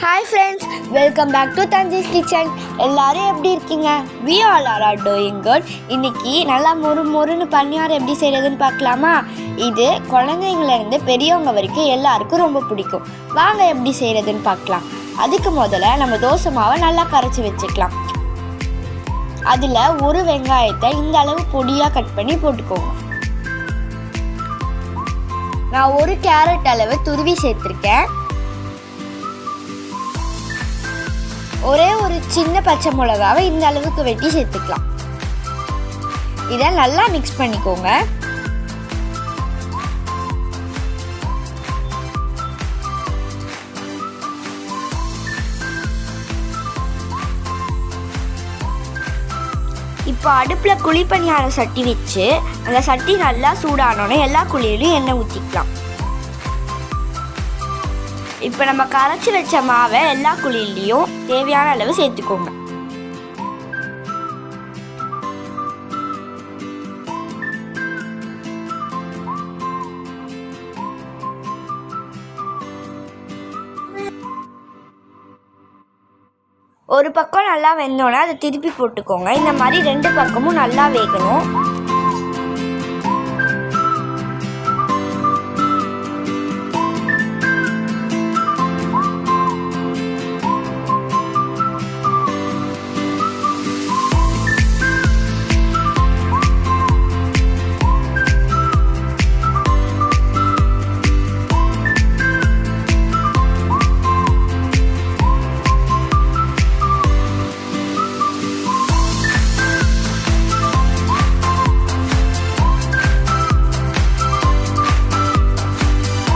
Hi friends, welcome back to Tanji's Kitchen. எல்லாரும் எப்படி இருக்கீங்க? We all are doing good. இன்னைக்கு நல்லா மொறுன்னு பணியாரம் எப்படி செய்யறதுன்னு பார்க்கலாமா? இது குழந்தைங்கள இருந்து பெரியவங்க வரைக்கும் எல்லாருக்கும் ரொம்ப பிடிக்கும். வாங்க எப்படி செய்யறதுன்னு பார்க்கலாம். அதுக்கு முதல்ல நம்ம தோசை மாவை நல்லா கரைச்சி வச்சுக்கலாம். அதில் ஒரு வெங்காயத்தை இந்த அளவு பொடியாக கட் பண்ணி போட்டுக்கோங்க. நான் ஒரு கேரட் அளவு துருவி சேர்த்துருக்கேன். ஒரே ஒரு சின்ன பச்சை மிளகாவை இந்த அளவுக்கு வெட்டி சேர்த்துக்கலாம். இதை நல்லா மிக்ஸ் பண்ணிக்கோங்க. இப்போ அடுப்பில் குழிப்பணியார சட்டி வச்சு அந்த சட்டி நல்லா சூடானோன்னே எல்லா குழியிலையும் எண்ணெய் ஊற்றிக்கலாம். இப்போ நம்ம கரைச்சி வச்ச மாவை எல்லா குழியிலையும் தேவையான அளவு சேர்த்துக்கோங்க. ஒரு பக்கம் நல்லா வெந்தோன்னா அதை திருப்பி போட்டுக்கோங்க. இந்த மாதிரி ரெண்டு பக்கமும் நல்லா வேகணும்.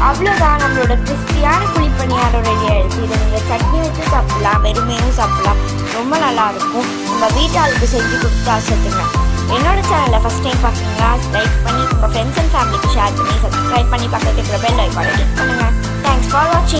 அவ்வளோதான், நம்மளோட கிறிஸ்பியான குழிப்பணியாரம் ரெடி ஆகிடுச்சு. இதை நீங்கள் சட்னி வச்சு சாப்பிட்லாம், வெறுமையும் சாப்பிட்லாம். ரொம்ப நல்லாயிருக்கும். உங்கள் வீட்டாளுக்கு செஞ்சு கொடுத்து அசத்துங்க. என்னோட சேனலை ஃபஸ்ட் டைம் பார்க்குறீங்களா? லைக் பண்ணி உங்கள் ஃப்ரெண்ட்ஸ் அண்ட் ஃபேமிலிக்கு ஷேர் பண்ணி சப்ஸ்கிரைப் பண்ணி பக்கத்துக்கு பெல் ஐக்கானை கிளிக் பண்ணுங்கள். தேங்க்ஸ் ஃபார் வாட்சிங்.